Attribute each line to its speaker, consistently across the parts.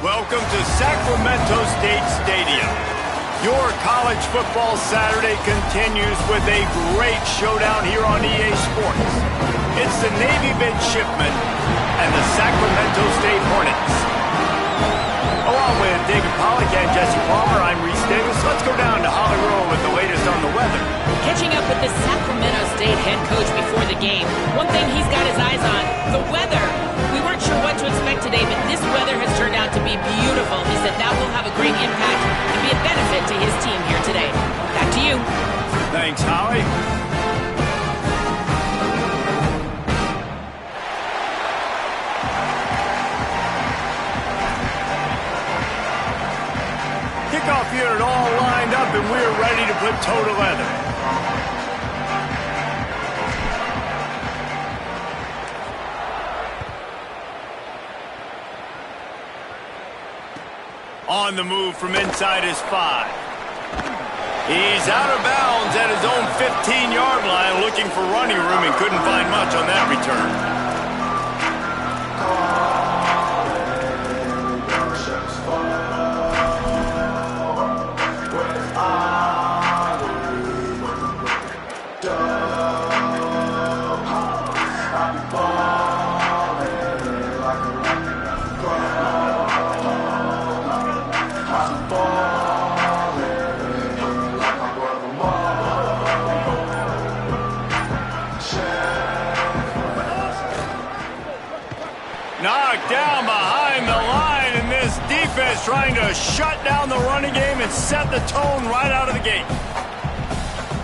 Speaker 1: Welcome to Sacramento State Stadium. Your college football Saturday continues with a great showdown here on EA Sports. It's the Navy midshipmen and the Sacramento State Hornets. Along with David Pollack and Jesse Palmer, I'm Reese Davis. Let's go down to Hollywood with the latest on the weather.
Speaker 2: Catching up with the Sacramento State head coach before the game, one thing he's got his eyes on, the weather. We weren't sure what to expect today, but this weather has turned out to be beautiful. He said that will have a great impact and be a benefit to his team here today. Back to you.
Speaker 1: Thanks, Holly. Kickoff unit all lined up, and we're ready to put toe to leather. On the move from inside his 5. He's out of bounds at his own 15-yard line, looking for running room, and couldn't find much on that return. Knocked down behind the line, and this defense trying to shut down the running game and set the tone right out of the gate.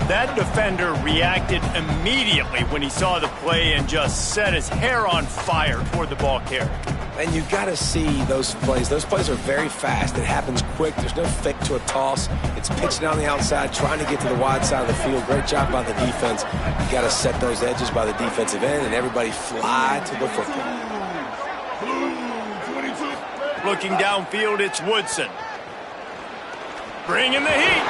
Speaker 1: That defender reacted immediately when he saw the play and just set his hair on fire toward the ball carrier.
Speaker 3: And you've got to see those plays. Those plays are very fast. It happens quick. There's no fake to a toss. It's pitching down the outside, trying to get to the wide side of the field. Great job by the defense. You got to set those edges by the defensive end, and everybody fly to the football.
Speaker 1: Looking downfield, it's Woodson. Bringing the heat.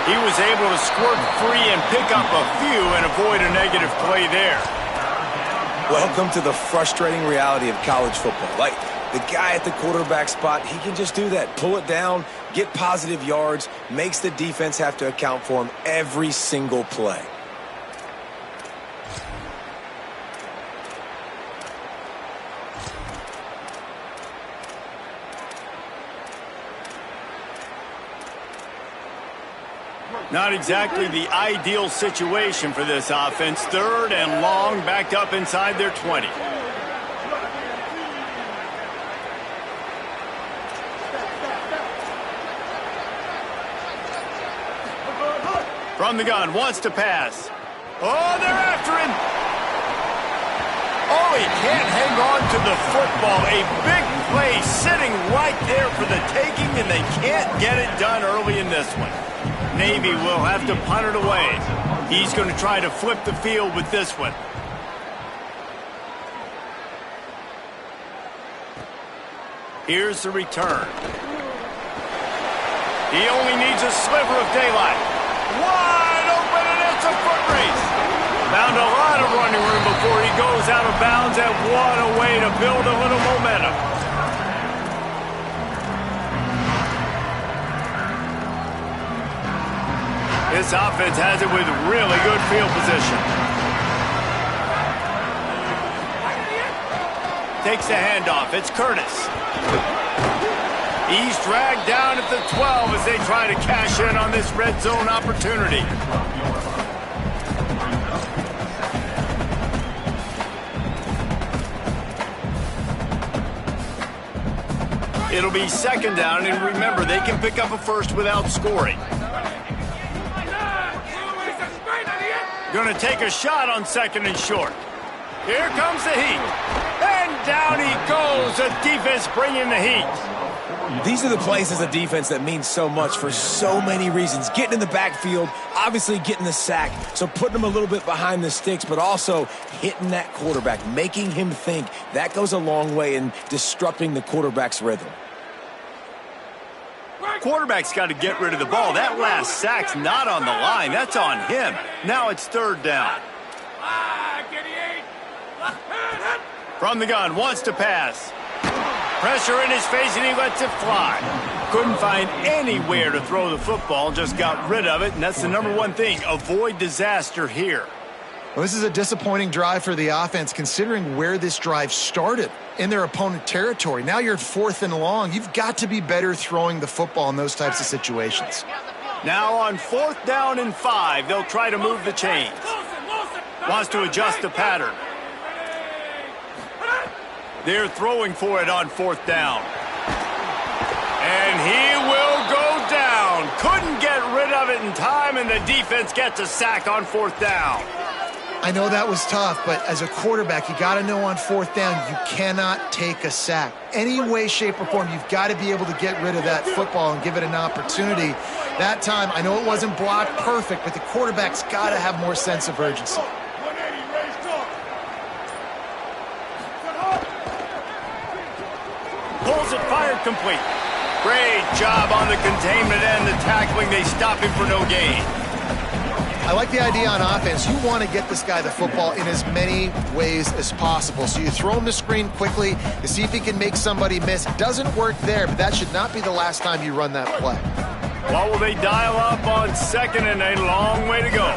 Speaker 1: He was able to squirt free and pick up a few and avoid a negative play there.
Speaker 3: Welcome to the frustrating reality of college football. Like, the guy at the quarterback spot, he can just do that. Pull it down, get positive yards, makes the defense have to account for him every single play.
Speaker 1: Not exactly the ideal situation for this offense. 3rd and long, backed up inside their 20. From the gun, wants to pass. Oh, they're after him. Oh, he can't hang on to the football. A big play sitting right there for the taking, and they can't get it done early in this one. Navy will have to punt it away. He's going to try to flip the field with this one. Here's the return. He only needs a sliver of daylight. Wide open, and it's a foot race. Found a lot of running room before he goes out of bounds, and what a way to build a little momentum. This offense has it with really good field position. Takes the handoff. It's Curtis. He's dragged down at the 12 as they try to cash in on this red zone opportunity. It'll be 2nd down, and remember, they can pick up a first without scoring. Going to take a shot on 2nd and short. Here comes the heat. And down he goes. The defense bringing the heat.
Speaker 3: These are the plays as a defense that mean so much for so many reasons. Getting in the backfield, obviously getting the sack, so putting them a little bit behind the sticks, but also hitting that quarterback, making him think. That goes a long way in disrupting the quarterback's rhythm.
Speaker 1: Quarterback's got to get rid of the ball. That last sack's not on the line. That's on him. Now it's 3rd down. From the gun, wants to pass. Pressure in his face, and he lets it fly. Couldn't find anywhere to throw the football, just got rid of it, and that's the #1 thing. Avoid disaster here.
Speaker 4: Well, this is a disappointing drive for the offense, considering where this drive started, in their opponent territory. Now you're at 4th and long. You've got to be better throwing the football in those types of situations.
Speaker 1: Now on 4th down and 5, they'll try to move the chains. Wants to adjust the pattern. They're throwing for it on 4th down. And he will go down. Couldn't get rid of it in time, and the defense gets a sack on 4th down.
Speaker 4: I know that was tough, but as a quarterback, you got to know on 4th down, you cannot take a sack. Any way, shape, or form, you've got to be able to get rid of that football and give it an opportunity. That time, I know it wasn't blocked perfect, but the quarterback's got to have more sense of urgency.
Speaker 1: Pulls it, fired complete. Great job on the containment and the tackling. They stop him for no gain.
Speaker 4: I like the idea on offense. You want to get this guy the football in as many ways as possible. So you throw him the screen quickly to see if he can make somebody miss. It doesn't work there, but that should not be the last time you run that play.
Speaker 1: What will they dial up on 2nd and a long way to go?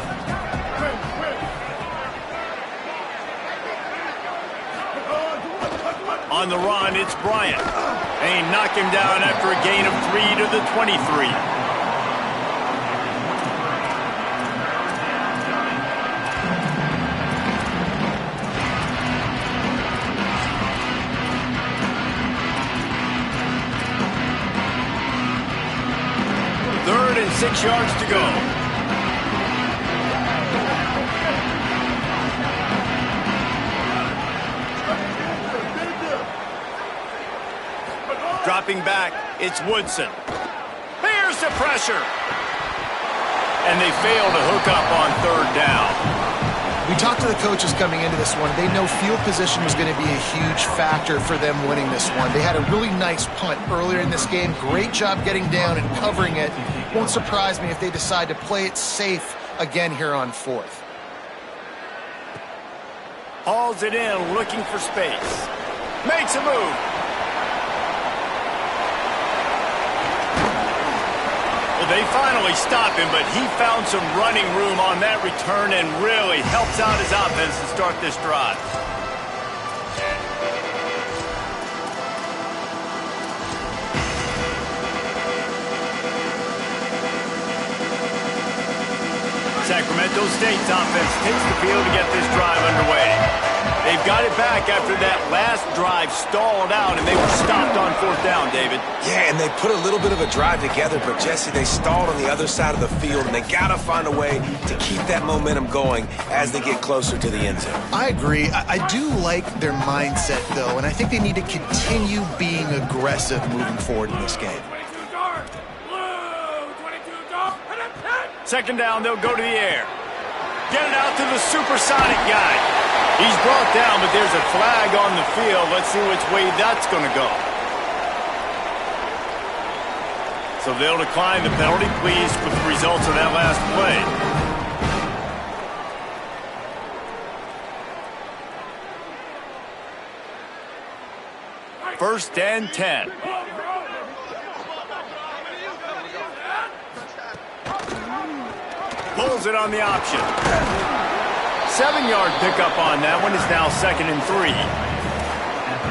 Speaker 1: On the run, it's Bryant. They knock him down after a gain of 3 to the 23. Third and 6 yards to go. Dropping back, it's Woodson. Here's the pressure. And they fail to hook up on 3rd down.
Speaker 4: We talked to the coaches coming into this one. They know field position was going to be a huge factor for them winning this one. They had a really nice punt earlier in this game. Great job getting down and covering it. Won't surprise me if they decide to play it safe again here on 4th.
Speaker 1: Hauls it in, looking for space. Makes a move. Well, they finally stop him, but he found some running room on that return and really helps out his offense to start this drive. Sacramento State's offense takes the field to get this drive underway. They've got it back after that last drive stalled out, and they were stopped on 4th down, David.
Speaker 3: Yeah, and they put a little bit of a drive together, but, Jesse, they stalled on the other side of the field, and they got to find a way to keep that momentum going as they get closer to the end zone.
Speaker 4: I agree. I do like their mindset, though, and I think they need to continue being aggressive moving forward in this game.
Speaker 1: 2nd down, they'll go to the air. Get it out to the supersonic guy. He's brought down, but there's a flag on the field. Let's see which way that's going to go. So they'll decline the penalty, pleased with the results of that last play. First and 10. Pulls it on the option. 7-yard pickup on that one. Is now 2nd and 3.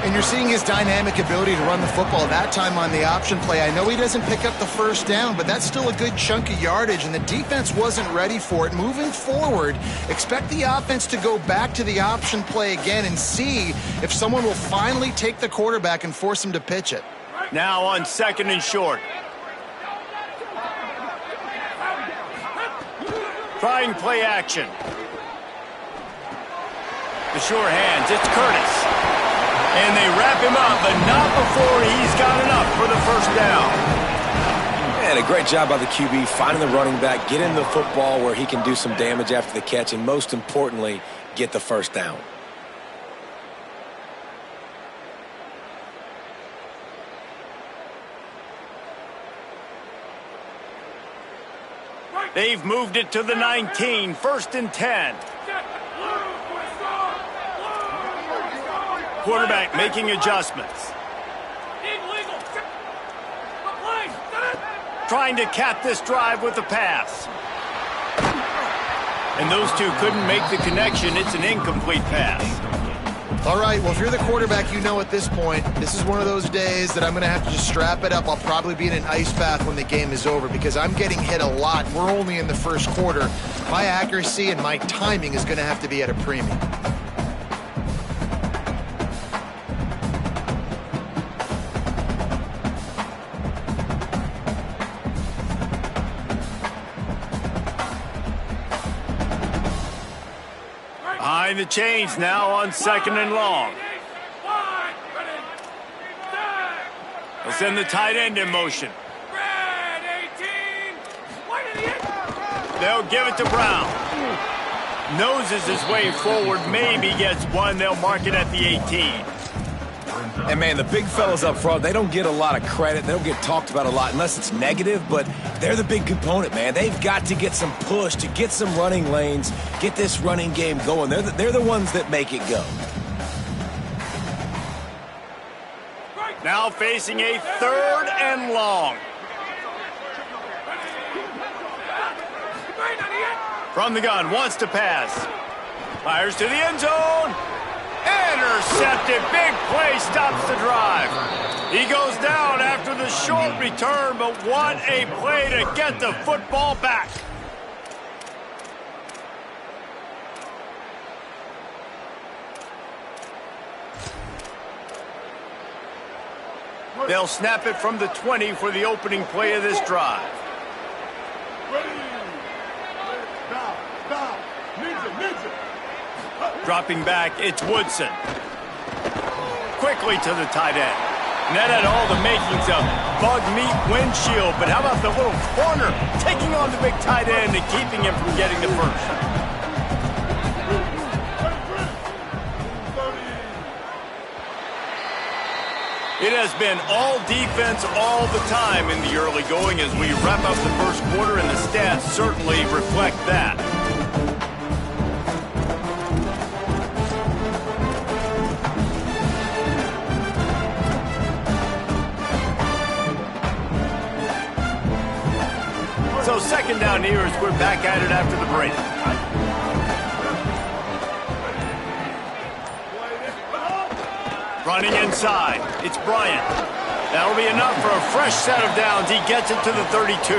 Speaker 4: And you're seeing his dynamic ability to run the football that time on the option play. I know he doesn't pick up the 1st down, but that's still a good chunk of yardage, and the defense wasn't ready for it. Moving forward, expect the offense to go back to the option play again and see if someone will finally take the quarterback and force him to pitch it.
Speaker 1: Now on 2nd and short. Trying play action. The sure hands, it's Curtis. And they wrap him up, but not before he's got enough for the 1st down.
Speaker 3: And a great job by the QB finding the running back, getting the football where he can do some damage after the catch, and most importantly, get the 1st down.
Speaker 1: They've moved it to the 19, 1st and 10. Quarterback making adjustments. trying to cap this drive with a pass. And those two couldn't make the connection. It's an incomplete pass.
Speaker 4: All right, well, if you're the quarterback, you know at this point, this is one of those days that I'm going to have to just strap it up. I'll probably be in an ice bath when the game is over because I'm getting hit a lot. We're only in the first quarter. My accuracy and my timing is going to have to be at a premium.
Speaker 1: Behind the chains now on 2nd and long. They'll send the tight end in motion. They'll give it to Brown. Noses his way forward, maybe gets one. They'll mark it at the 18.
Speaker 3: And, man, the big fellas up front, they don't get a lot of credit. They don't get talked about a lot unless it's negative, but they're the big component, man. They've got to get some push, to get some running lanes, get this running game going. They're the ones that make it go.
Speaker 1: Now facing a 3rd and long. From the gun, wants to pass. Fires to the end zone. Intercepted. Big play stops the drive. He goes down after the short return, but what a play to get the football back. They'll snap it from the 20 for the opening play of this drive. Dropping back, it's Woodson. Quickly to the tight end. And that had all the makings of bug meat windshield. But how about the little corner taking on the big tight end and keeping him from getting the first? It has been all defense all the time in the early going as we wrap up the first quarter, and the stats certainly reflect that. So 2nd down here as we're back at it after the break. Running inside, it's Bryant. That'll be enough for a fresh set of downs. He gets it to the 32.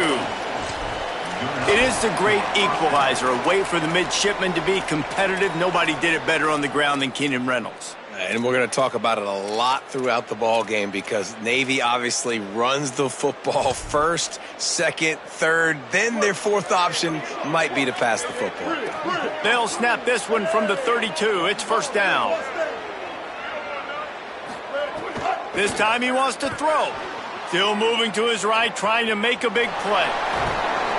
Speaker 1: It is the great equalizer, a way for the midshipmen to be competitive. Nobody did it better on the ground than Keenan Reynolds.
Speaker 3: And we're going to talk about it a lot throughout the ball game because Navy obviously runs the football first, second, third, then their fourth option might be to pass the football.
Speaker 1: They'll snap this one from the 32. It's 1st down. This time he wants to throw. Still moving to his right, trying to make a big play.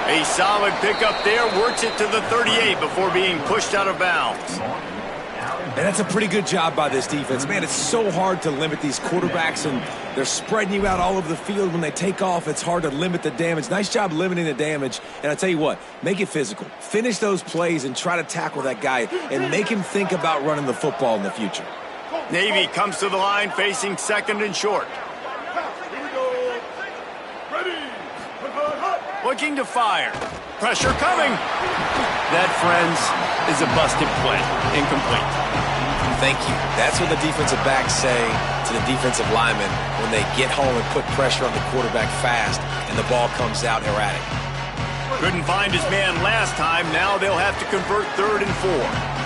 Speaker 1: A solid pickup there, works it to the 38 before being pushed out of bounds.
Speaker 3: And that's a pretty good job by this defense. Man, it's so hard to limit these quarterbacks, and they're spreading you out all over the field. When they take off, it's hard to limit the damage. Nice job limiting the damage. And I tell you what, make it physical. Finish those plays and try to tackle that guy and make him think about running the football in the future.
Speaker 1: Navy comes to the line facing 2nd and short. Looking to fire. Pressure coming. That, friends, is a busted play. Incomplete.
Speaker 3: Thank you. That's what the defensive backs say to the defensive linemen when they get home and put pressure on the quarterback fast and the ball comes out erratic.
Speaker 1: Couldn't find his man last time. Now they'll have to convert 3rd and 4.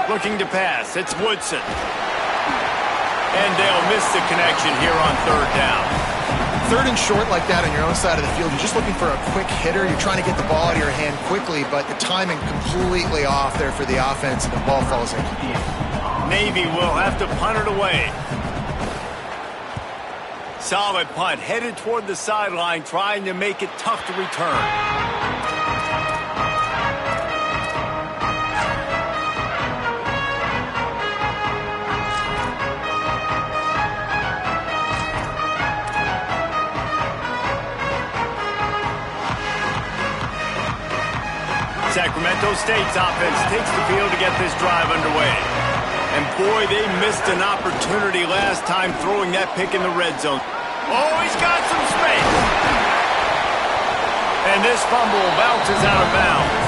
Speaker 1: Looking to pass, it's Woodson. And they'll miss the connection here on 3rd down.
Speaker 4: 3rd and short like that on your own side of the field, you're just looking for a quick hitter. You're trying to get the ball out of your hand quickly, but the timing completely off there for the offense, and the ball falls in.
Speaker 1: Navy will have to punt it away. Solid punt, headed toward the sideline, trying to make it tough to return. Sacramento State's offense takes the field to get this drive underway. And boy, they missed an opportunity last time throwing that pick in the red zone. Oh, he's got some space. And this fumble bounces out of bounds.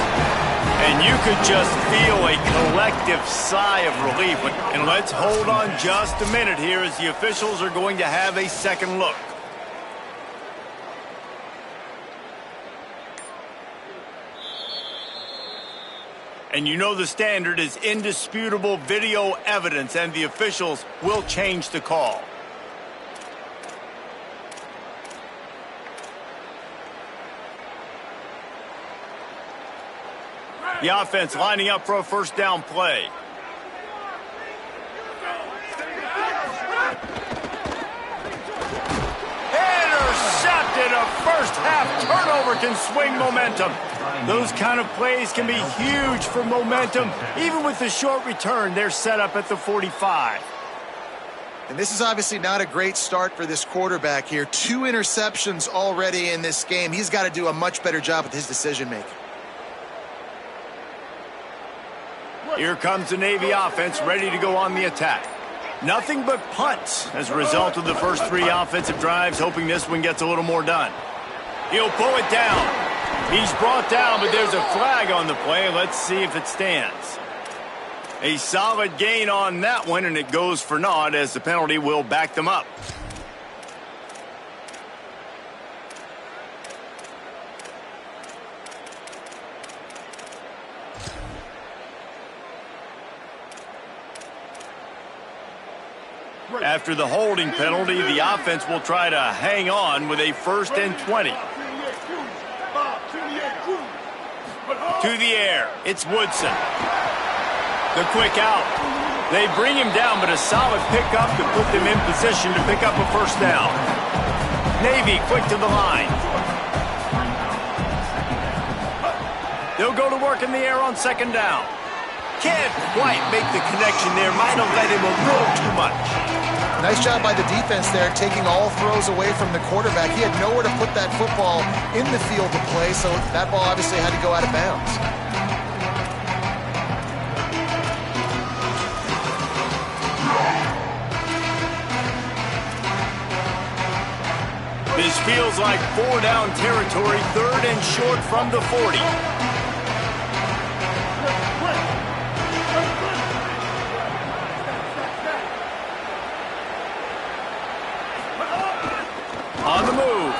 Speaker 1: And you could just feel a collective sigh of relief. And let's hold on just a minute here as the officials are going to have a second look. And you know the standard is indisputable video evidence, and the officials will change the call. The offense lining up for a first down play. Intercepted. A first half turnover can swing momentum. Those kind of plays can be huge for momentum. Even with the short return, they're set up at the 45.
Speaker 4: And this is obviously not a great start for this quarterback here. 2 interceptions already in this game. He's got to do a much better job with his decision-making.
Speaker 1: Here comes the Navy offense ready to go on the attack. Nothing but punts as a result of the first 3 offensive drives, hoping this one gets a little more done. He'll pull it down. He's brought down, but there's a flag on the play. Let's see if it stands. A solid gain on that one, and it goes for naught as the penalty will back them up. After the holding penalty, the offense will try to hang on with a 1st and 20. To the air, it's Woodson. The quick out. They bring him down, but a solid pickup to put them in position to pick up a first down. Navy quick to the line. They'll go to work in the air on second down. Can't quite make the connection there. Might have let him a little too much.
Speaker 4: Nice job by the defense there, taking all throws away from the quarterback. He had nowhere to put that football in the field to play, so that ball obviously had to go out of bounds.
Speaker 1: This feels like 4-down territory, 3rd and short from the 40. On the move.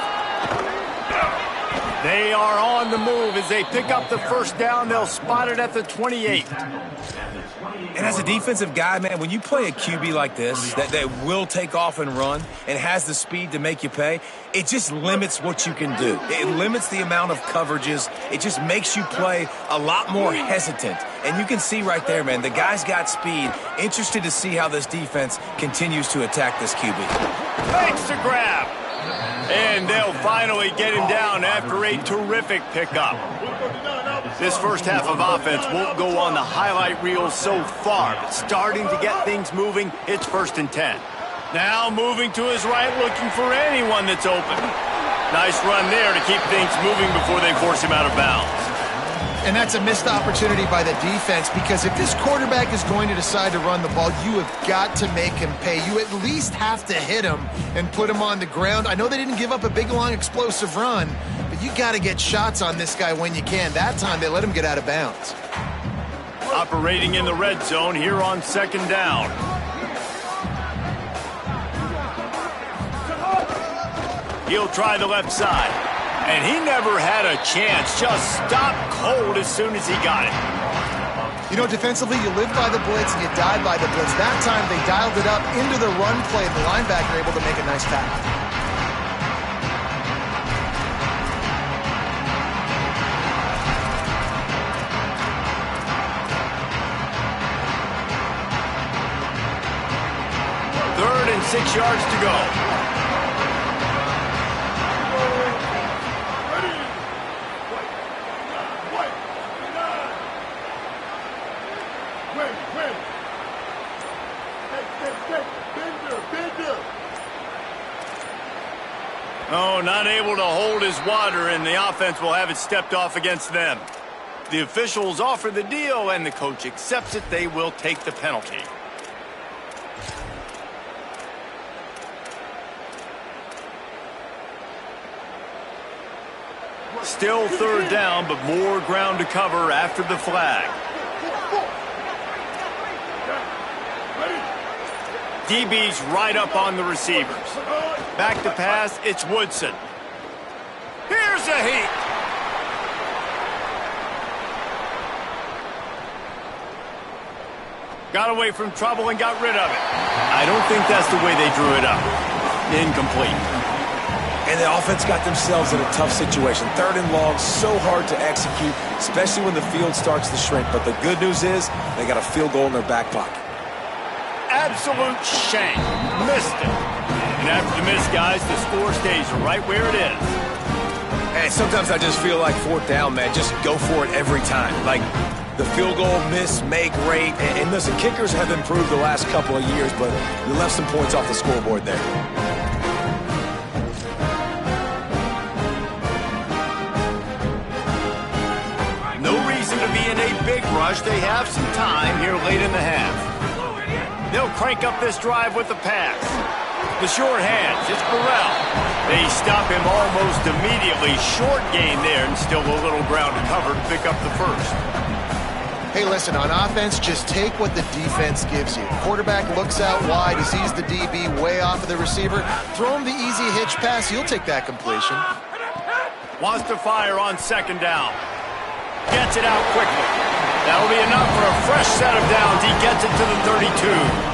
Speaker 1: They are on the move as they pick up the first down. They'll spot it at the 28.
Speaker 3: And as a defensive guy, man, when you play a QB like this that will take off and run and has the speed to make you pay, it just limits what you can do. It limits the amount of coverages. It just makes you play a lot more hesitant. And you can see right there, man, the guy's got speed. Interested to see how this defense continues to attack this QB.
Speaker 1: Thanks to grab. And they'll finally get him down after a terrific pickup. This first half of offense won't go on the highlight reel so far, but starting to get things moving, it's 1st and 10. Now moving to his right, looking for anyone that's open. Nice run there to keep things moving before they force him out of bounds.
Speaker 4: And that's a missed opportunity by the defense, because if this quarterback is going to decide to run the ball, you have got to make him pay. You at least have to hit him and put him on the ground. I know they didn't give up a big, long, explosive run, but you got to get shots on this guy when you can. That time they let him get out of bounds.
Speaker 1: Operating in the red zone here on second down. He'll try the left side. And he never had a chance. Just stopped cold as soon as he got it.
Speaker 4: You know, defensively, you live by the blitz and you die by the blitz. That time, they dialed it up into the run play. The linebacker able to make a nice tackle.
Speaker 1: Third and 6 yards to go. Oh, not able to hold his water, and the offense will have it stepped off against them. The officials offer the deal, and the coach accepts it. They will take the penalty. Still third down, but more ground to cover after the flag. DB's right up on the receivers. Back to pass, it's Woodson. Here's a heat. Got away from trouble and got rid of it. I don't think that's the way they drew it up. Incomplete.
Speaker 3: And the offense got themselves in a tough situation. Third and long, so hard to execute, especially when the field starts to shrink. But the good news is they got a field goal in their back pocket.
Speaker 1: Absolute shank. Missed it. And after the miss, guys, the score stays right where it is.
Speaker 3: Hey, sometimes I just feel like fourth down, man. Just go for it every time. Like the field goal, miss, make, rate. And listen, kickers have improved the last couple of years, but you left some points off the scoreboard there.
Speaker 1: No reason to be in a big rush. They have some time here late in the half. They'll crank up this drive with the pass. The short hands, it's Burrell. They stop him almost immediately. Short gain there, and still a little ground to cover to pick up the first.
Speaker 4: Hey, listen, on offense, just take what the defense gives you. Quarterback looks out wide, he sees the DB way off of the receiver. Throw him the easy hitch pass, he'll take that completion.
Speaker 1: Wants to fire on second down. Gets it out quickly. That'll be enough for a fresh set of downs. He gets it to the 32.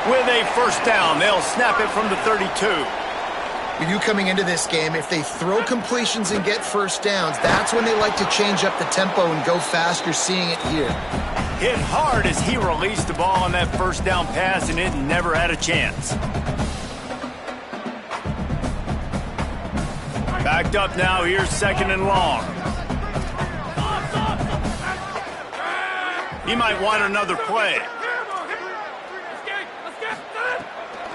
Speaker 1: With a first down, they'll snap it from the 32.
Speaker 4: You knew coming into this game, if they throw completions and get first downs, that's when they like to change up the tempo and go fast. You're seeing it here.
Speaker 1: Hit hard as he released the ball on that first down pass, and it never had a chance. Backed up now, here's second and long. He might want another play.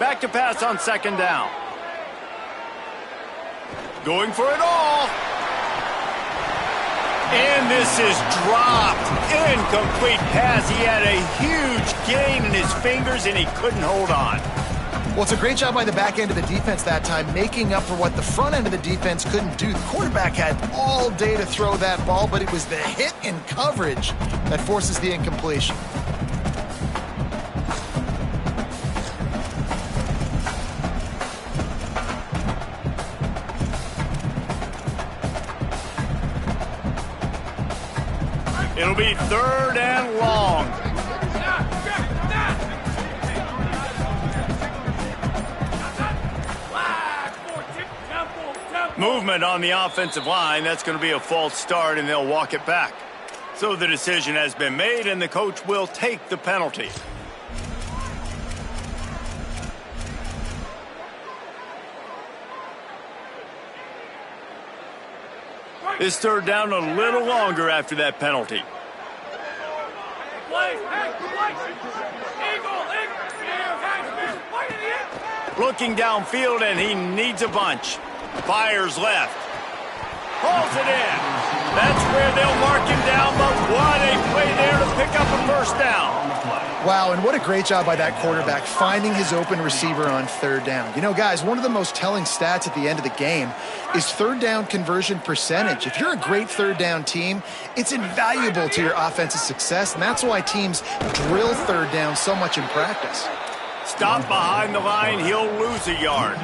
Speaker 1: Back to pass on second down. Going for it all. And this is dropped. Incomplete pass. He had a huge gain in his fingers, and he couldn't hold on.
Speaker 4: Well, it's a great job by the back end of the defense that time, making up for what the front end of the defense couldn't do. The quarterback had all day to throw that ball, but it was the hit in coverage that forces the incompletion.
Speaker 1: It'll be third and long. Movement on the offensive line. That's going to be a false start, and they'll walk it back. So the decision has been made, and the coach will take the penalty. This third down a little longer after that penalty. Looking downfield, and he needs a bunch. Fires left. Pulls it in. That's where they'll mark him down, but what a play there to pick up a first down.
Speaker 4: Wow, and what a great job by that quarterback finding his open receiver on third down. You know, guys, one of the most telling stats at the end of the game is third down conversion percentage. If you're a great third down team, it's invaluable to your offensive success, and that's why teams drill third down so much in practice.
Speaker 1: Stop behind the line, he'll lose a yard.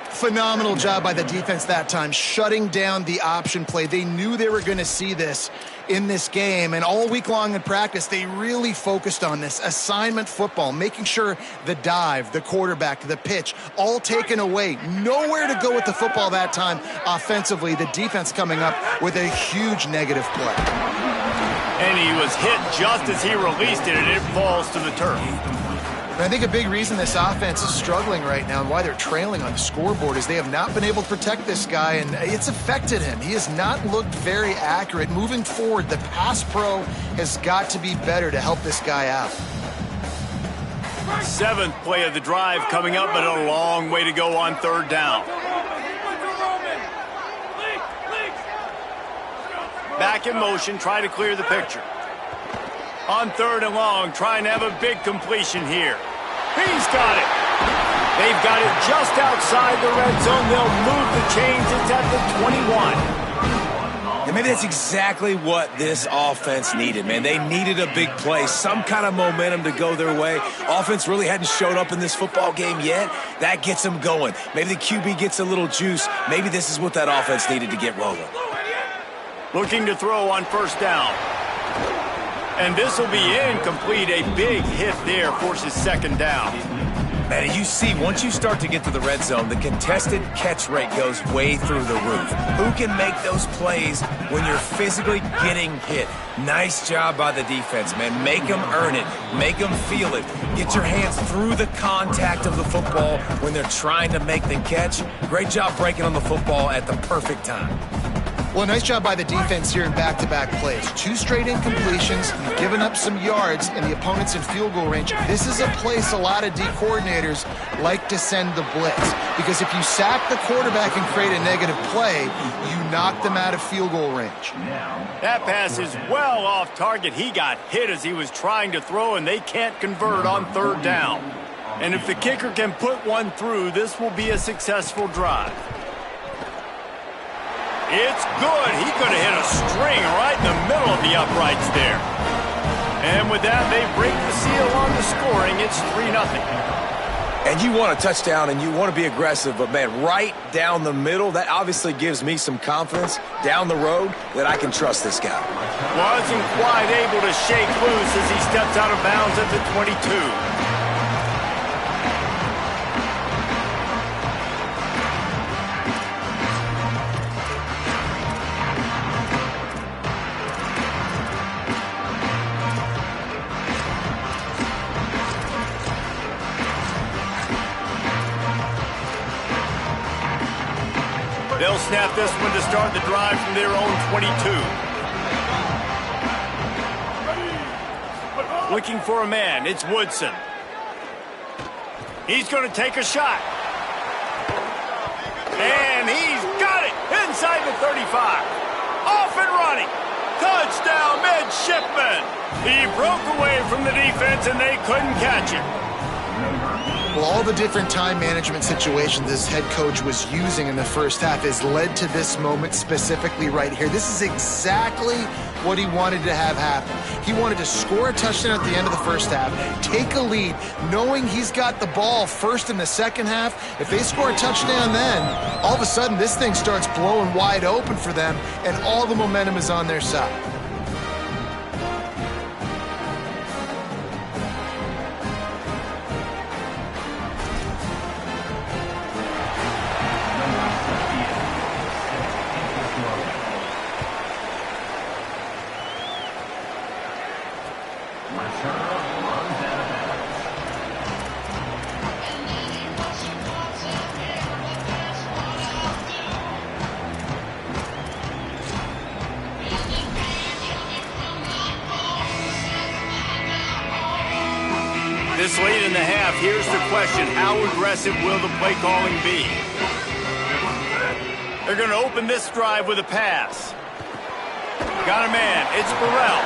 Speaker 4: Phenomenal job by the defense that time, shutting down the option play. They knew they were going to see this in this game, and all week long in practice, they really focused on this assignment football, making sure the dive, the quarterback, the pitch, all taken away. Nowhere to go with the football that time offensively. The defense coming up with a huge negative play.
Speaker 1: And he was hit just as he released it, and it falls to the turf.
Speaker 4: And I think a big reason this offense is struggling right now and why they're trailing on the scoreboard is they have not been able to protect this guy, and it's affected him. He has not looked very accurate. Moving forward, the pass pro has got to be better to help this guy out.
Speaker 1: Seventh play of the drive coming up, but a long way to go on third down. Back in motion, try to clear the picture. On 3rd and long, trying to have a big completion here. He's got it. They've got it just outside the red zone. They'll move the chains. It's at the 21.
Speaker 3: And maybe that's exactly what this offense needed, man. They needed a big play, some kind of momentum to go their way. Offense really hadn't showed up in this football game yet. That gets them going. Maybe the QB gets a little juice. Maybe this is what that offense needed to get rolling.
Speaker 1: Looking to throw on 1st down. And this will be incomplete. A big hit there forces 2nd down.
Speaker 3: Man, you see, once you start to get to the red zone, the contested catch rate goes way through the roof. Who can make those plays when you're physically getting hit? Nice job by the defense, man. Make them earn it. Make them feel it. Get your hands through the contact of the football when they're trying to make the catch. Great job breaking on the football at the perfect time.
Speaker 4: Well, nice job by the defense here in back-to-back plays. 2 straight incompletions, giving up some yards, and the opponent's in field goal range. This is a place a lot of D coordinators like to send the blitz, because if you sack the quarterback and create a negative play, you knock them out of field goal range.
Speaker 1: That pass is well off target. He got hit as he was trying to throw, and they can't convert on 3rd down. And if the kicker can put one through, this will be a successful drive. It's good. He could have hit a string right in the middle of the uprights there. And with that, they break the seal on the scoring. It's 3-0.
Speaker 3: And you want a touchdown and you want to be aggressive, but man, right down the middle, that obviously gives me some confidence down the road that I can trust this guy.
Speaker 1: Wasn't quite able to shake loose as he steps out of bounds at the 22. They'll snap this one to start the drive from their own 22. Looking for a man, it's Woodson. He's going to take a shot. And he's got it inside the 35. Off and running. Touchdown, midshipman. He broke away from the defense and they couldn't catch him.
Speaker 4: Well, all the different time management situations this head coach was using in the first half has led to this moment specifically right here. This is exactly what he wanted to have happen. He wanted to score a touchdown at the end of the first half, take a lead, knowing he's got the ball first in the second half. If they score a touchdown then, all of a sudden this thing starts blowing wide open for them, and all the momentum is on their side.
Speaker 1: This late in the half, here's the question. How aggressive will the play calling be? They're going to open this drive with a pass. Got a man. It's Burrell.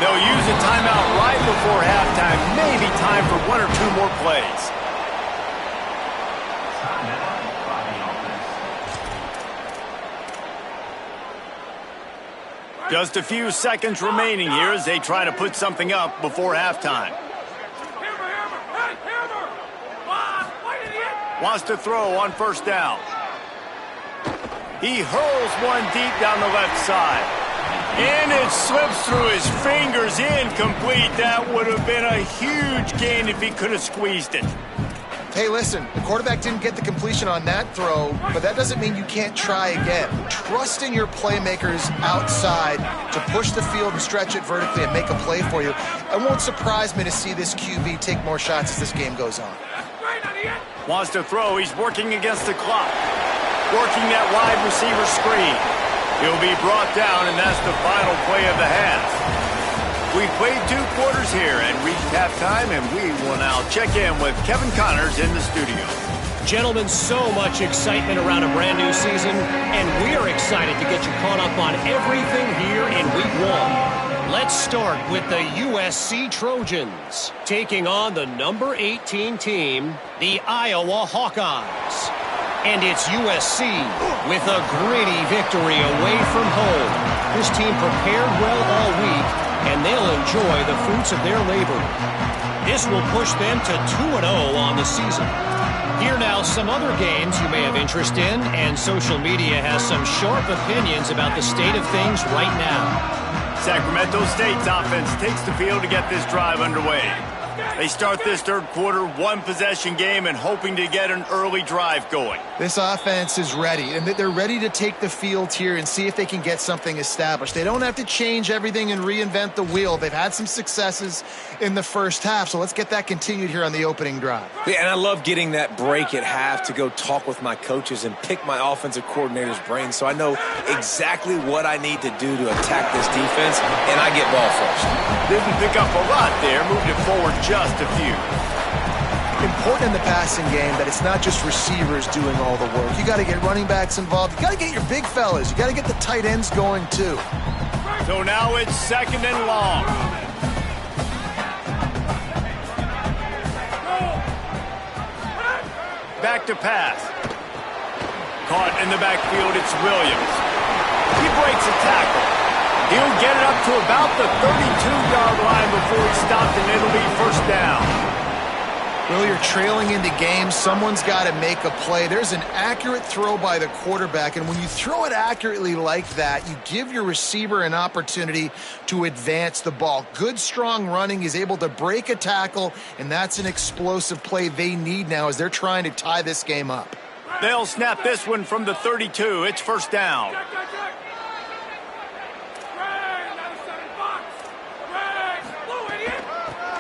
Speaker 1: They'll use a timeout right before halftime. Maybe time for 1 or 2 more plays. Just a few seconds remaining here as they try to put something up before halftime. Wants to throw on 1st down. He hurls one deep down the left side. And it slips through his fingers, incomplete. That would have been a huge gain if he could have squeezed it.
Speaker 4: Hey, listen, the quarterback didn't get the completion on that throw, but that doesn't mean you can't try again. Trust in your playmakers outside to push the field and stretch it vertically and make a play for you. It won't surprise me to see this QB take more shots as this game goes on.
Speaker 1: Wants to throw. He's working against the clock. Working that wide receiver screen. He'll be brought down, and that's the final play of the half. We've played 2 quarters here and reached halftime, and we will now check in with Kevin Connors in the studio.
Speaker 5: Gentlemen, so much excitement around a brand new season, and we're excited to get you caught up on everything here in Week 1. Let's start with the USC Trojans, taking on the number 18 team, the Iowa Hawkeyes. And it's USC with a gritty victory away from home. This team prepared well all week, and they'll enjoy the fruits of their labor. This will push them to 2-0 on the season. Here now, some other games you may have interest in, and social media has some sharp opinions about the state of things right now.
Speaker 1: Sacramento State's offense takes the field to get this drive underway. They start this third quarter, one-possession game, and hoping to get an early drive going.
Speaker 4: This offense is ready, and they're ready to take the field here and see if they can get something established. They don't have to change everything and reinvent the wheel. They've had some successes in the first half, so let's get that continued here on the opening drive.
Speaker 3: Yeah, and I love getting that break at half to go talk with my coaches and pick my offensive coordinator's brain so I know exactly what I need to do to attack this defense, and I get ball first.
Speaker 1: Didn't pick up a lot there, moved it forward just a few.
Speaker 4: Important in the passing game that it's not just receivers doing all the work. You got to get running backs involved. You got to get your big fellas. You got to get the tight ends going too.
Speaker 1: So now it's 2nd and long. Back to pass. Caught in the backfield, it's Williams. He breaks a tackle. He'll get it up to about the 32-yard line before he stopped, and it'll be first down.
Speaker 4: Well, you're trailing in the game. Someone's got to make a play. There's an accurate throw by the quarterback, and when you throw it accurately like that, you give your receiver an opportunity to advance the ball. Good, strong running is able to break a tackle, and that's an explosive play they need now as they're trying to tie this game up.
Speaker 1: They'll snap this one from the 32. It's first down.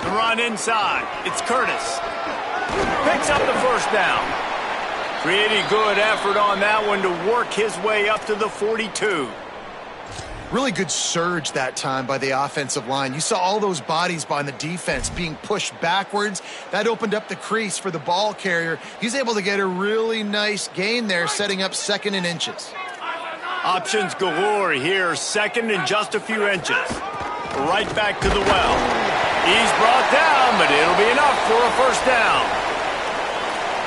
Speaker 1: The run inside. It's Curtis. Picks up the first down. Pretty good effort on that one to work his way up to the 42.
Speaker 4: Really good surge that time by the offensive line. You saw all those bodies behind the defense being pushed backwards. That opened up the crease for the ball carrier. He's able to get a really nice gain there, setting up 2nd and inches.
Speaker 1: Options galore here. 2nd and just a few inches. Right back to the well. He's brought down, but it'll be enough for a first down.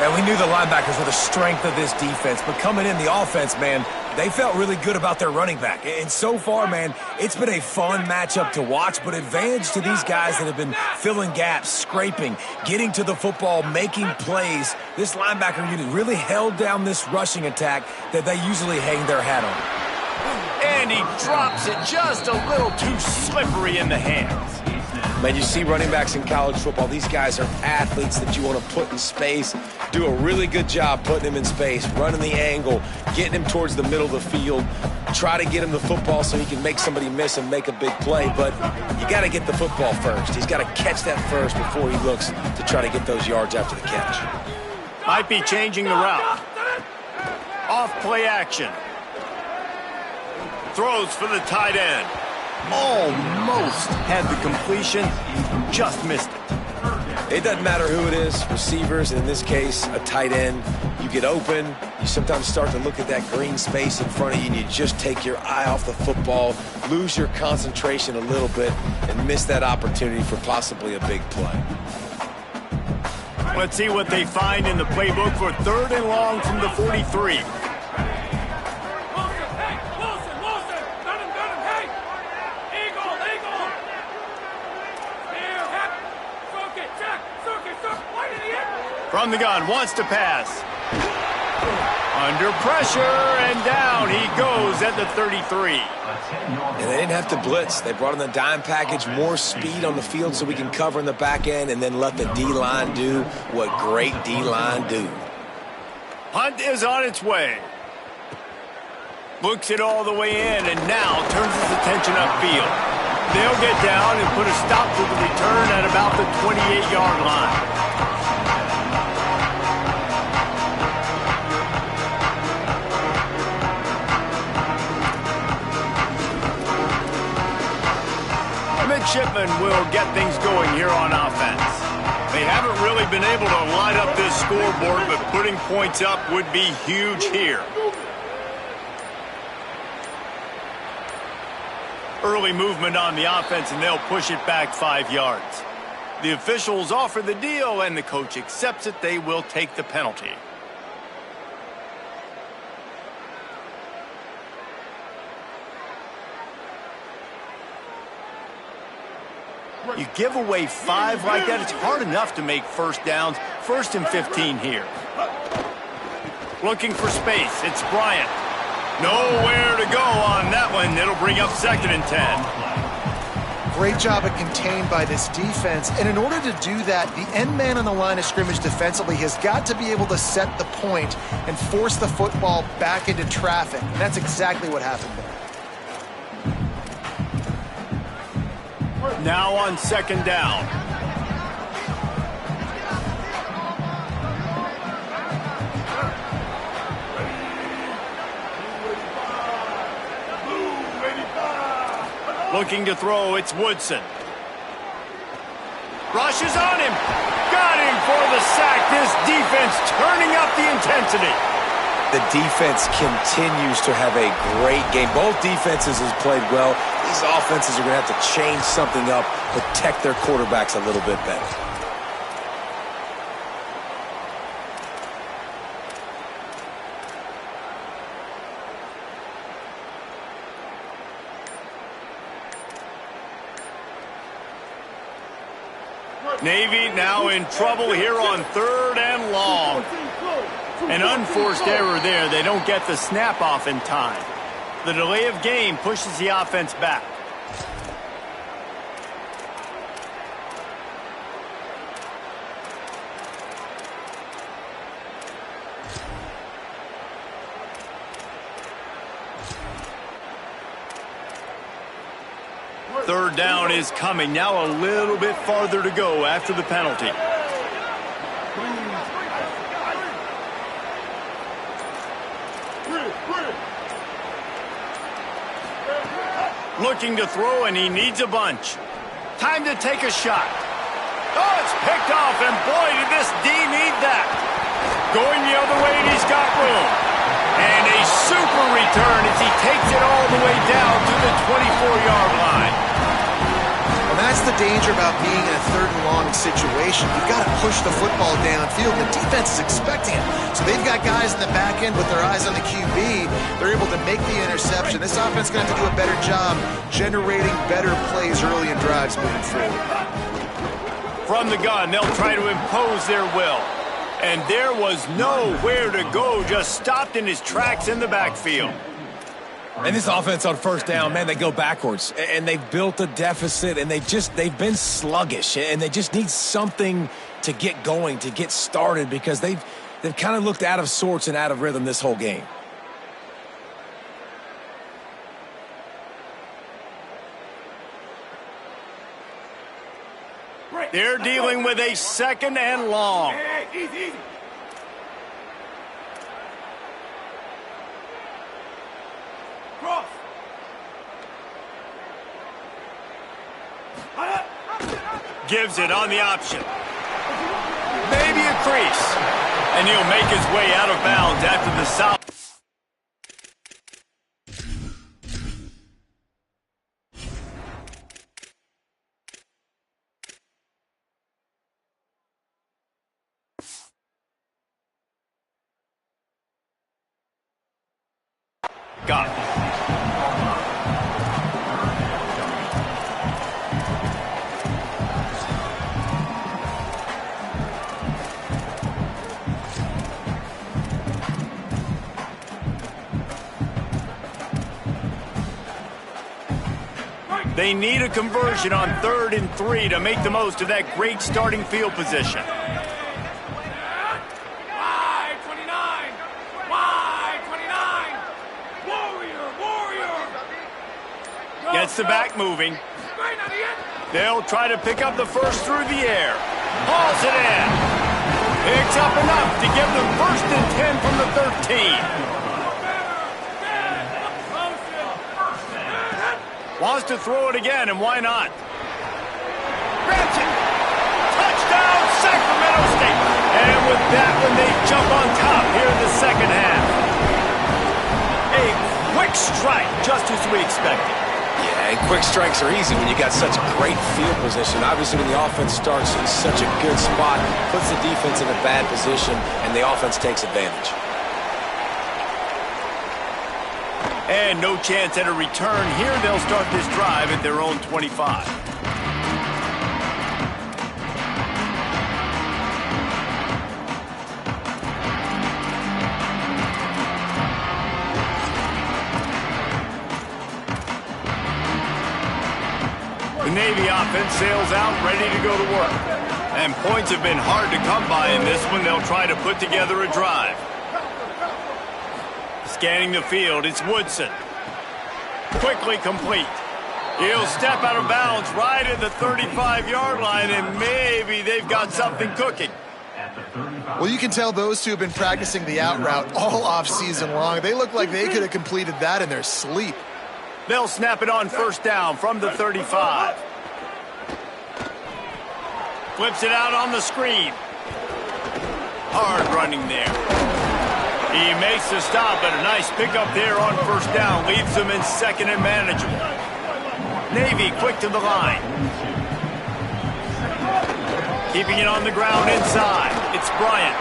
Speaker 3: And we knew the linebackers were the strength of this defense, but coming in the offense, man, they felt really good about their running back. And so far, man, it's been a fun matchup to watch, but advantage to these guys that have been filling gaps, scraping, getting to the football, making plays. This linebacker unit really held down this rushing attack that they usually hang their hat on.
Speaker 1: And he drops it just a little too slippery in the hands.
Speaker 3: Man, you see running backs in college football, these guys are athletes that you want to put in space, do a really good job putting them in space, running the angle, getting him towards the middle of the field, try to get him the football so he can make somebody miss and make a big play, but you got to get the football first. He's got to catch that first before he looks to try to get those yards after the catch.
Speaker 1: Might be changing the route. Off play action. Throws for the tight end. Almost had the completion, just missed it.
Speaker 3: It doesn't matter who it is, receivers, in this case, a tight end. You get open, you sometimes start to look at that green space in front of you, and you just take your eye off the football, lose your concentration a little bit, and miss that opportunity for possibly a big play.
Speaker 1: Let's see what they find in the playbook for 3rd and long from the 43. From the gun, wants to pass. Under pressure, and down he goes at the 33.
Speaker 3: And they didn't have to blitz. They brought in the dime package, more speed on the field so we can cover in the back end and then let the D-line do what great D-line do.
Speaker 1: Hunt is on its way. Looks it all the way in and now turns his attention upfield. They'll get down and put a stop to the return at about the 28-yard line. Midshipmen will get things going here on offense. They haven't really really been able to light up this scoreboard, but putting points up would be huge here. Early movement on the offense, and they'll push it back 5 yards. The officials offer the deal, and the coach accepts it. They will take the penalty. You give away 5 like that, it's hard enough to make first downs. 1st and 15 here. Looking for space. It's Bryant. Nowhere to go on that one. It'll bring up 2nd and 10.
Speaker 4: Great job of contained by this defense. And in order to do that, the end man on the line of scrimmage defensively has got to be able to set the point and force the football back into traffic. And that's exactly what happened there.
Speaker 1: Now on 2nd down. Looking to throw, it's Woodson. Rushes on him. Got him for the sack. This defense turning up the intensity.
Speaker 3: The defense continues to have a great game. Both defenses have played well. These offenses are going to have to change something up, protect their quarterbacks a little bit better.
Speaker 1: Navy now in trouble here on 3rd and long. An unforced error there. They don't get the snap off in time. The delay of game pushes the offense back. Third down is coming. Now a little bit farther to go after the penalty. Looking to throw, and he needs a bunch. Time to take a shot. Oh, it's picked off, and boy, did this D need that. Going the other way, and he's got room. And a super return as he takes it all the way down to the 24-yard line.
Speaker 4: And that's the danger about being in a 3rd and long situation. You've got to push the football downfield. The defense is expecting it. So they've got guys in the back end with their eyes on the QB. They're able to make the interception. This offense is going to have to do a better job generating better plays early in drives moving forward.
Speaker 1: From the gun, they'll try to impose their will. And there was nowhere to go, just stopped in his tracks in the backfield.
Speaker 3: And this offense on 1st down, man, they go backwards. And they've built a deficit, and they've been sluggish. And they just need something to get going, to get started, because they've kind of looked out of sorts and out of rhythm this whole game.
Speaker 1: They're dealing with a 2nd and long.
Speaker 6: Easy. Cross.
Speaker 1: Gives it on the option. Maybe a crease. And he'll make his way out of bounds after the stop. Got it. They need a conversion on 3rd and 3 to make the most of that great starting field position.
Speaker 6: Wide 29. Wide 29. Warrior.
Speaker 1: Gets the back moving.
Speaker 6: Straight on the end.
Speaker 1: They'll try to pick up the first through the air. Hauls it in. Picks up enough to give them 1st and 10 from the 13. Wants to throw it again, and why not? Grabs it. Touchdown, Sacramento State. jump on top here in the second half. A quick strike, just as we expected.
Speaker 3: Yeah, and quick strikes are easy when you got such great field position. Obviously, when the offense starts in such a good spot, puts the defense in a bad position, and the offense takes advantage.
Speaker 1: And no chance at a return here. They'll start this drive at their own 25. The Navy offense sails out, ready to go to work. And points have been hard to come by in this one. They'll try to put together a drive. Scanning the field, it's Woodson. Quickly complete. He'll step out of bounds right at the 35-yard line, and maybe they've got something cooking.
Speaker 4: Well, you can tell those two have been practicing the out route all off-season long. They look like they could have completed that in their sleep.
Speaker 1: They'll snap it on first down from the 35. Flips it out on the screen. Hard running there. He makes the stop, but a nice pickup there on first down. Leaves them in second and manageable. Navy quick to the line. Keeping it on the ground inside. It's Bryant.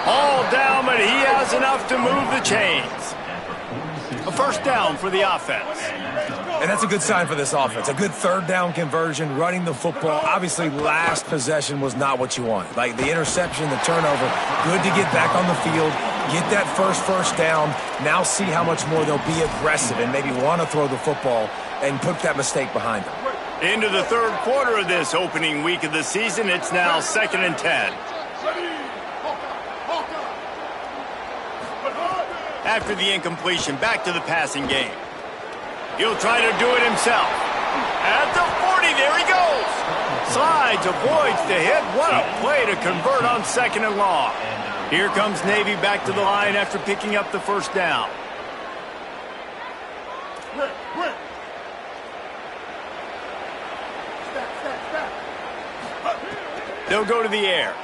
Speaker 1: All down, but he has enough to move the chains. A first down for the offense.
Speaker 3: And that's a good sign for this offense. A good third down conversion, running the football. Obviously, last possession was not what you want. Like the interception, the turnover, good to get back on the field, get that first down. Now see how much more they'll be aggressive and maybe want to throw the football and put that mistake behind them.
Speaker 1: Into the third quarter of this opening week of the season, it's now 2nd and 10. After the incompletion, back to the passing game. He'll try to do it himself. At the 40, there he goes. Slides, avoids the hit. What a play to convert on 2nd and long. Here comes Navy back to the line after picking up the first down. They'll go to the air.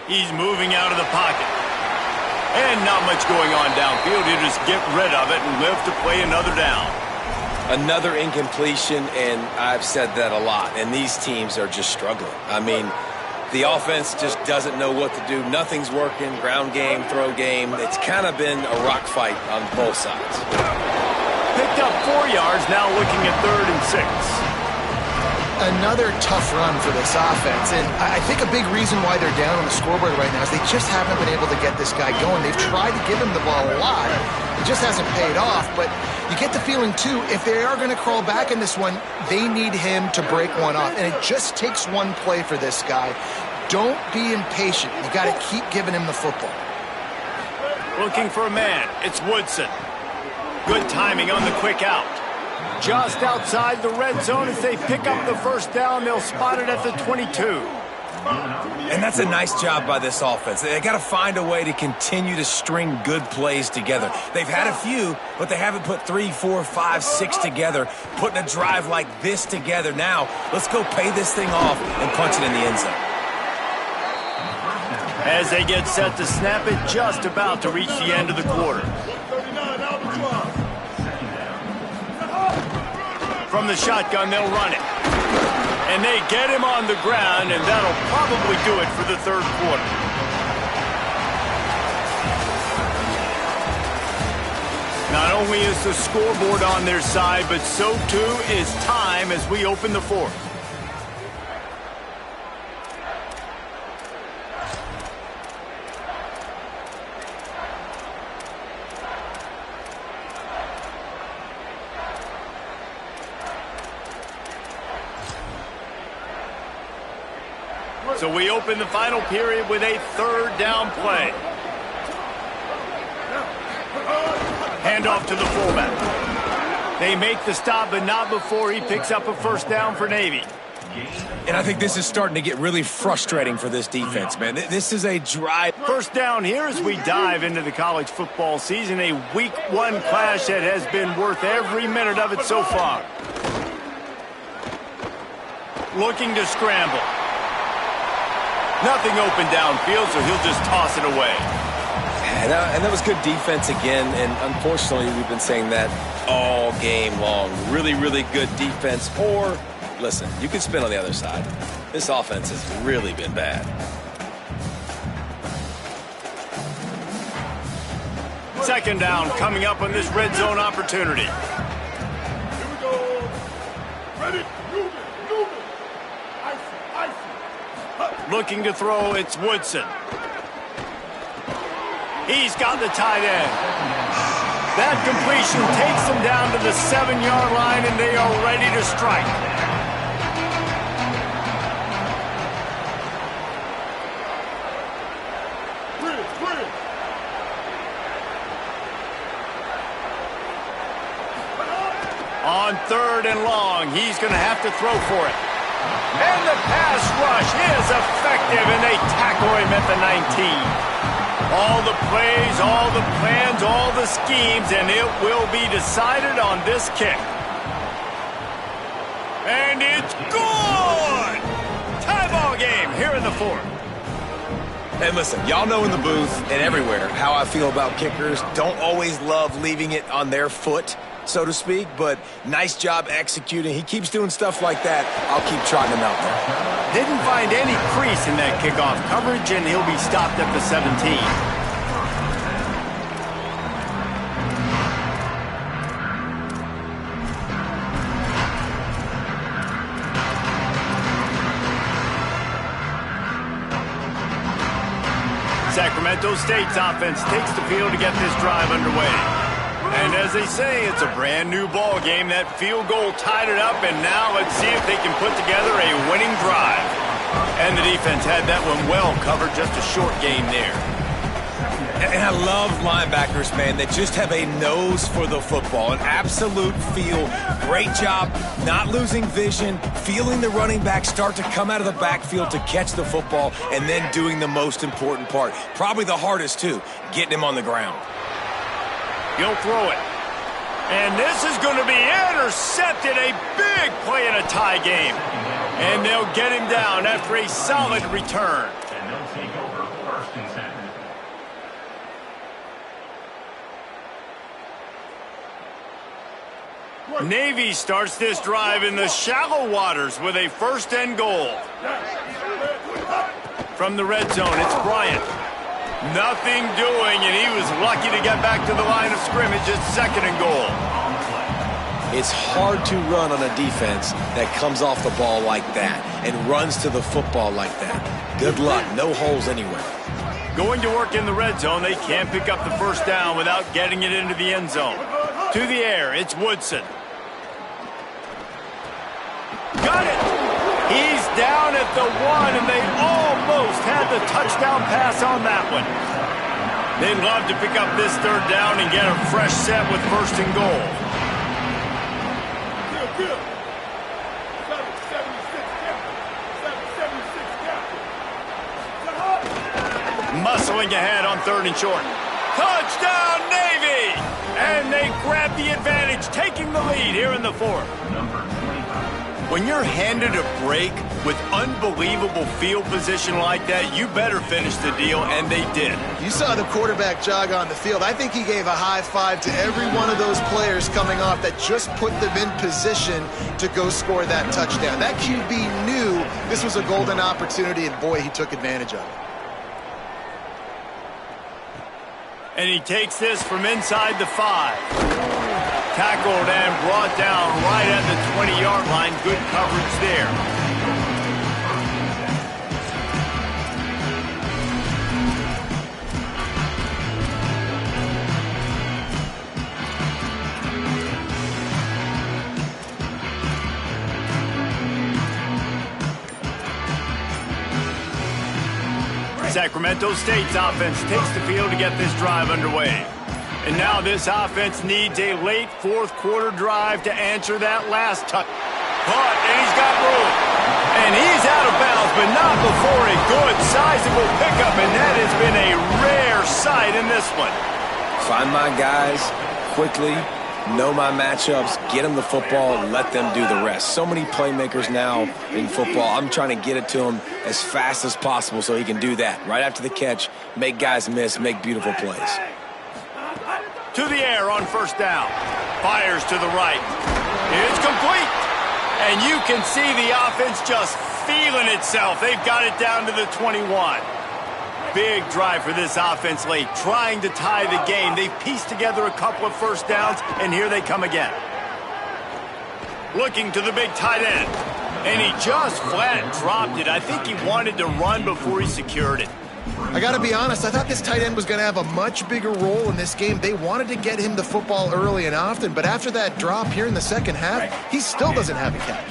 Speaker 1: He's moving out of the pocket. And not much going on downfield. He'll just get rid of it and live to play another down.
Speaker 3: Another incompletion, and I've said that a lot, and these teams are just struggling. I mean, the offense just doesn't know what to do. Nothing's working. Ground game, throw game. It's kind of been a rock fight on both sides.
Speaker 1: Picked up 4 yards, now looking at 3rd and 6.
Speaker 4: Another tough run for this offense, and I think a big reason why they're down on the scoreboard right now is they just haven't been able to get this guy going. They've tried to give him the ball a lot. It just hasn't paid off, but you get the feeling, too, if they are going to crawl back in this one, they need him to break one off, and it just takes one play for this guy. Don't be impatient. You got to keep giving him the football.
Speaker 1: Looking for a man. It's Woodson. Good timing on the quick out. Just outside the red zone as they pick up the first down. They'll spot it at the 22.
Speaker 3: And that's a nice job by this offense. They got to find a way to continue to string good plays together. They've had a few, but they haven't put 3, 4, 5, 6 together. Putting a drive like this together. Now, let's go pay this thing off and punch it in the end zone.
Speaker 1: As they get set to snap it, just about to reach the end of the quarter. From the shotgun, they'll run it. And they get him on the ground, and that'll probably do it for the third quarter. Not only is the scoreboard on their side, but so too is time as we open the fourth. So we open the final period with a third down play. Handoff to the fullback. They make the stop, but not before he picks up a first down for Navy.
Speaker 3: And I think this is starting to get really frustrating for this defense, man. This is a drive.
Speaker 1: First down here as we dive into the college football season. A week 1 clash that has been worth every minute of it so far. Looking to scramble. Nothing open downfield, so he'll just toss it away.
Speaker 3: And that was good defense again, and unfortunately, we've been saying that all game long. Really, really good defense, or, listen, you can spin on the other side. This offense has really been bad.
Speaker 1: Second down coming up on this red zone opportunity.
Speaker 6: Here we go. Ready? Move it. Icy.
Speaker 1: Looking to throw, it's Woodson. He's got the tight end. That completion takes them down to the 7-yard line, and they are ready to strike. On 3rd and long, he's going to have to throw for it. And the pass rush is effective, and they tackle him at the 19. All the plays, all the plans, all the schemes, and it will be decided on this kick. And it's good! Tie ball game here in the 4th.
Speaker 3: And listen, y'all know in the booth and everywhere how I feel about kickers. Don't always love leaving it on their foot, so to speak, but nice job executing. He keeps doing stuff like that. I'll keep trotting him out there.
Speaker 1: Didn't find any crease in that kickoff coverage, and he'll be stopped at the 17. Sacramento State's offense takes the field to get this drive underway. And as they say, it's a brand new ball game. That field goal tied it up, and now let's see if they can put together a winning drive. And the defense had that one well covered, just a short game there.
Speaker 3: And I love linebackers, man, that just have a nose for the football, an absolute feel. Great job not losing vision, feeling the running back start to come out of the backfield to catch the football, and then doing the most important part, probably the hardest too, getting him on the ground.
Speaker 1: He'll throw it. And this is going to be intercepted. A big play in a tie game. And they'll get him down after a solid return.
Speaker 7: And they'll take over 1st and 10.
Speaker 1: Navy starts this drive in the shallow waters with a 1st and goal. From the red zone, it's Bryant. Nothing doing, and he was lucky to get back to the line of scrimmage at 2nd and goal.
Speaker 3: It's hard to run on a defense that comes off the ball like that and runs to the football like that. Good luck. No holes anywhere.
Speaker 1: Going to work in the red zone, they can't pick up the 1st down without getting it into the end zone. To the air, it's Woodson. Got it! He's down at the 1, and they almost had the touchdown pass on that one. They'd love to pick up this 3rd down and get a fresh set with 1st and goal.
Speaker 6: Good. 776 captain.
Speaker 1: Muscling ahead on 3rd and short. Touchdown, Navy! And they grab the advantage, taking the lead here in the 4th.
Speaker 7: Number 25.
Speaker 1: When you're handed a break with unbelievable field position like that, you better finish the deal, and they did.
Speaker 4: You saw the quarterback jog on the field. I think he gave a high five to every one of those players coming off that just put them in position to go score that touchdown. That QB knew this was a golden opportunity, and boy, he took advantage of it.
Speaker 1: And he takes this from inside the 5. Tackled and brought down right at the 20-yard line. Good coverage there. Sacramento State's offense takes the field to get this drive underway. And now this offense needs a late 4th quarter drive to answer that last touch. But, and he's got room. And he's out of bounds, but not before a good, sizable pickup. And that has been a rare sight in this one.
Speaker 3: Find my guys quickly, know my matchups, get them the football, let them do the rest. So many playmakers now in football. I'm trying to get it to him as fast as possible so he can do that. Right after the catch, make guys miss, make beautiful plays.
Speaker 1: To the air on first down. Fires to the right. It's complete. And you can see the offense just feeling itself. They've got it down to the 21. Big drive for this offense late, trying to tie the game. They've pieced together a couple of first downs, and here they come again. Looking to the big tight end. And he just flat dropped it. I think he wanted to run before he secured it.
Speaker 4: I got to be honest, I thought this tight end was going to have a much bigger role in this game. They wanted to get him the football early and often, but after that drop here in the second half, he still doesn't have a catch.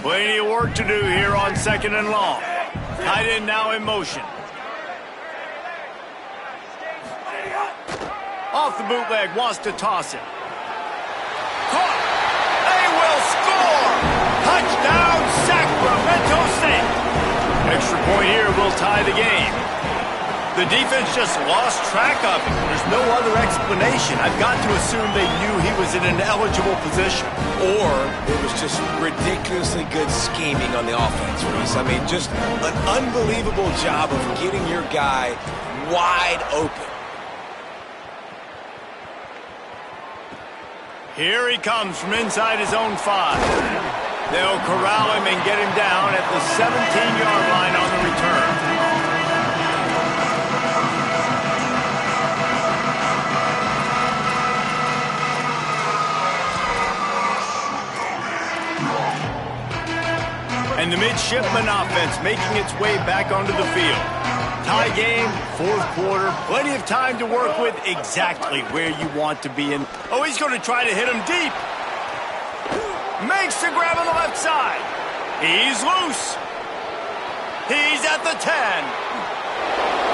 Speaker 1: Plenty of work to do here on second and long. Tight end now in motion. Off the bootleg, wants to toss it. Caught! They will score! Touchdown, Sacramento State! Extra point here will tie the game. The defense just lost track of him. There's no other explanation. I've got to assume they knew he was in an eligible position.
Speaker 3: Or it was just ridiculously good scheming on the offense, Reese. I mean, just an unbelievable job of getting your guy wide open.
Speaker 1: Here he comes from inside his own 5. They'll corral him and get him down at the 17-yard line on the return. And the midshipman offense making its way back onto the field. Tie game, fourth quarter, plenty of time to work with, exactly where you want to be in. Oh, he's going to try to hit him deep. Makes the grab on the left side. He's loose. He's at the 10.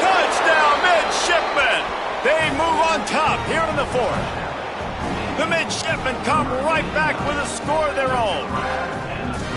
Speaker 1: Touchdown, midshipmen. They move on top here in the 4th. The midshipmen come right back with a score of their own.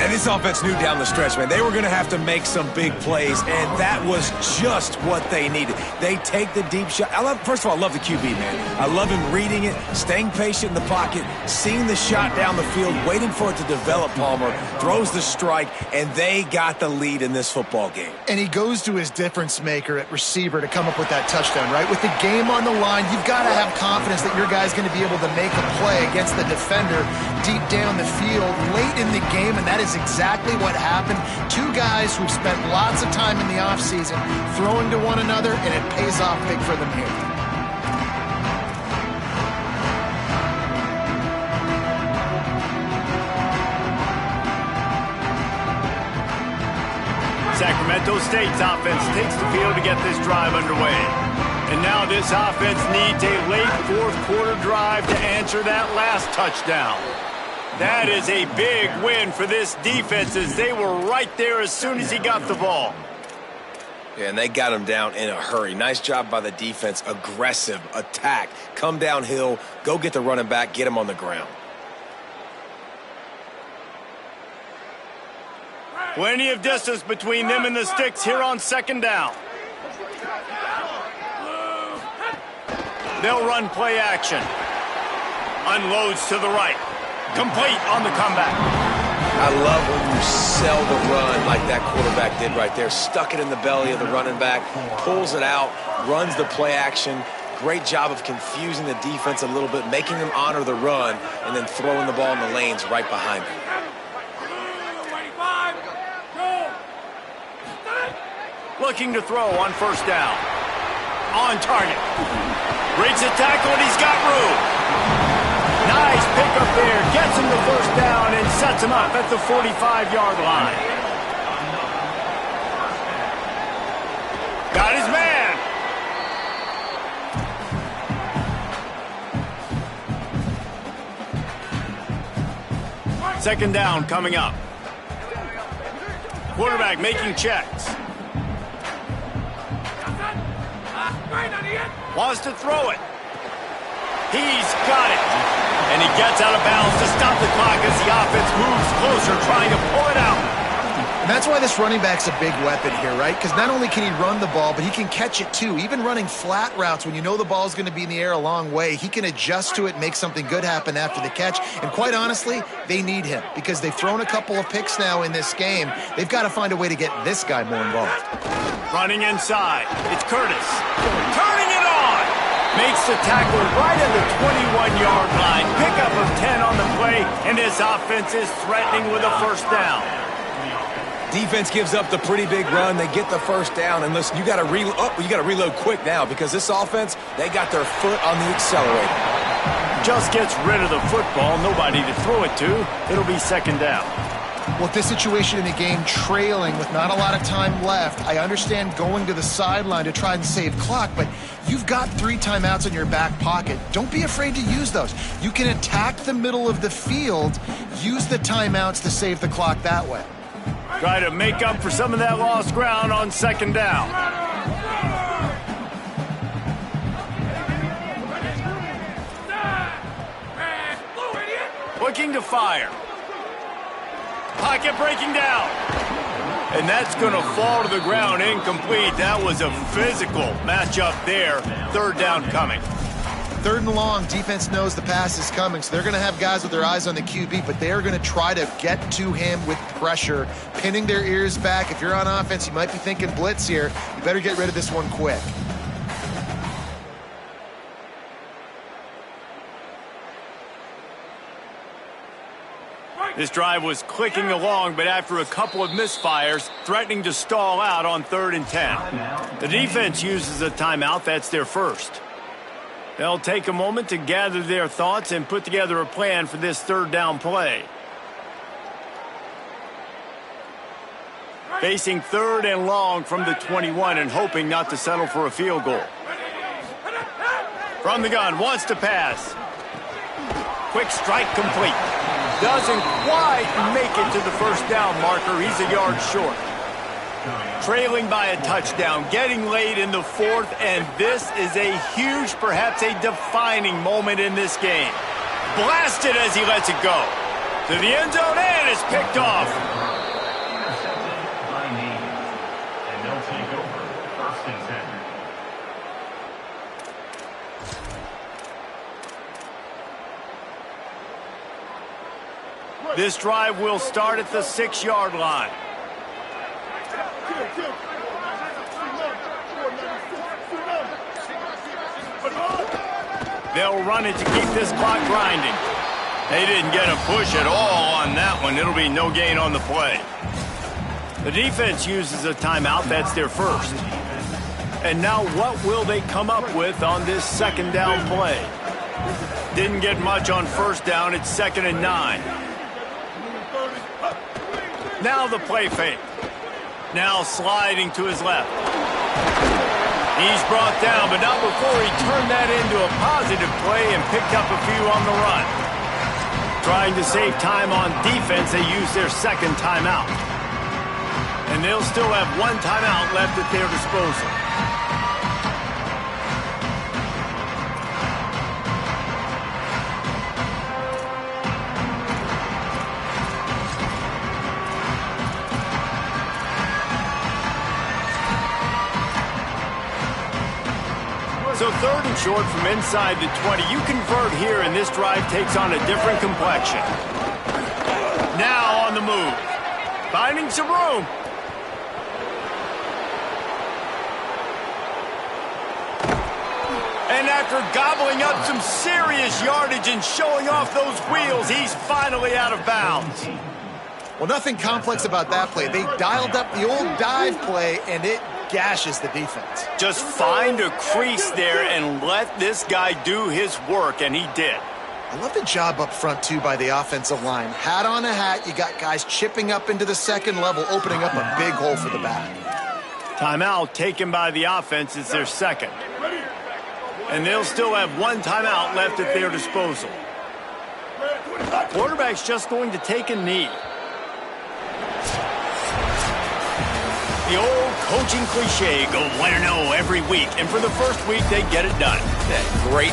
Speaker 3: And this offense knew down the stretch, man, they were going to have to make some big plays, and that was just what they needed. They take the deep shot. First of all, I love the QB, man. I love him reading it, staying patient in the pocket, seeing the shot down the field, waiting for it to develop, Palmer, throws the strike, and they got the lead in this football game.
Speaker 4: And he goes to his difference maker at receiver to come up with that touchdown, right? With the game on the line, you've got to have confidence that your guy's going to be able to make a play against the defender deep down the field late in the game, and that is exactly what happened. Two guys who've spent lots of time in the offseason throwing to one another, and it pays off big for them here.
Speaker 1: Sacramento State's offense takes the field to get this drive underway. And now this offense needs a late fourth quarter drive to answer that last touchdown. That is a big win for this defense as they were right there as soon as he got the ball.
Speaker 3: Yeah, and they got him down in a hurry. Nice job by the defense. Aggressive, attack, come downhill, go get the running back, get him on the ground.
Speaker 1: Plenty of distance between them and the sticks here on second down. They'll run play action. Unloads to the right. Complete on the comeback.
Speaker 3: I love when you sell the run like that quarterback did right there. Stuck it in the belly of the running back, pulls it out, runs the play action. Great job of confusing the defense a little bit, making them honor the run, and then throwing the ball in the lanes right behind them.
Speaker 1: Looking to throw on first down. On target. Breaks a tackle and he's got room. Nice pickup there. Gets him the first down and sets him up at the 45-yard line. Got his man. Second down coming up. Quarterback making checks. Wants to throw it. He's got it. And he gets out of bounds to stop the clock as the offense moves closer, trying to pull it out.
Speaker 4: And that's why this running back's a big weapon here, right? Because not only can he run the ball, but he can catch it too. Even running flat routes when you know the ball's going to be in the air a long way, he can adjust to it, make something good happen after the catch. And quite honestly, they need him because they've thrown a couple of picks now in this game. They've got to find a way to get this guy more involved.
Speaker 1: Running inside. It's Curtis. Turning it on. Makes the tackle right at the 21-yard line. Pickup of 10 on the play, and this offense is threatening with a first down.
Speaker 3: Defense gives up the pretty big run. They get the first down. And listen, you got to reload quick now because this offense, they got their foot on the accelerator.
Speaker 1: Just gets rid of the football. Nobody to throw it to. It'll be second down.
Speaker 4: Well, with this situation in the game, trailing with not a lot of time left, I understand going to the sideline to try and save clock, but you've got 3 timeouts in your back pocket. Don't be afraid to use those. You can attack the middle of the field, use the timeouts to save the clock that way.
Speaker 1: Try to make up for some of that lost ground on second down. Looking to fire. Pocket breaking down. And that's going to fall to the ground incomplete. That was a physical matchup there. Third down coming.
Speaker 4: 3rd and long, defense knows the pass is coming, so they're going to have guys with their eyes on the QB, but they are going to try to get to him with pressure, pinning their ears back. If you're on offense, you might be thinking blitz here. You better get rid of this one quick.
Speaker 1: This drive was clicking along, but after a couple of misfires, threatening to stall out on 3rd and 10. The defense uses a timeout. That's their first. They'll take a moment to gather their thoughts and put together a plan for this 3rd down play. Facing 3rd and long from the 21 and hoping not to settle for a field goal. From the gun, wants to pass. Quick strike complete. Doesn't quite make it to the first down marker. He's a yard short. Trailing by a touchdown, getting late in the 4th, and this is a huge, perhaps a defining moment in this game. Blasted as he lets it go. To the end zone, and it's picked off.
Speaker 7: Intercepted by Navy. And they'll take over 1st and 10.
Speaker 1: This drive will start at the 6-yard line. They'll run it to keep this clock grinding. They didn't get a push at all on that one. It'll be no gain on the play. The defense uses a timeout. That's their first. And now what will they come up with on this 2nd down play? Didn't get much on 1st down. It's 2nd and 9. Now the play fake. Now sliding to his left. He's brought down, but not before he turned that into a positive play and picked up a few on the run. Trying to save time on defense, they use their 2nd timeout. And they'll still have 1 timeout left at their disposal. So 3rd and short from inside the 20. You convert here, and this drive takes on a different complexion. Now on the move. Finding some room. And after gobbling up some serious yardage and showing off those wheels, he's finally out of bounds.
Speaker 4: Well, nothing complex about that play. They dialed up the old dive play, and it gashes the defense.
Speaker 1: Just find a crease there and let this guy do his work, and he did.
Speaker 4: I love the job up front, too, by the offensive line. Hat on a hat, you got guys chipping up into the 2nd level, opening up a big hole for the back.
Speaker 1: Timeout taken by the offense. It's their 2nd. And they'll still have 1 timeout left at their disposal. Quarterback's just going to take a knee. The old coaching cliche, go 1-0 every week. And for the first week, they get it done.
Speaker 3: Great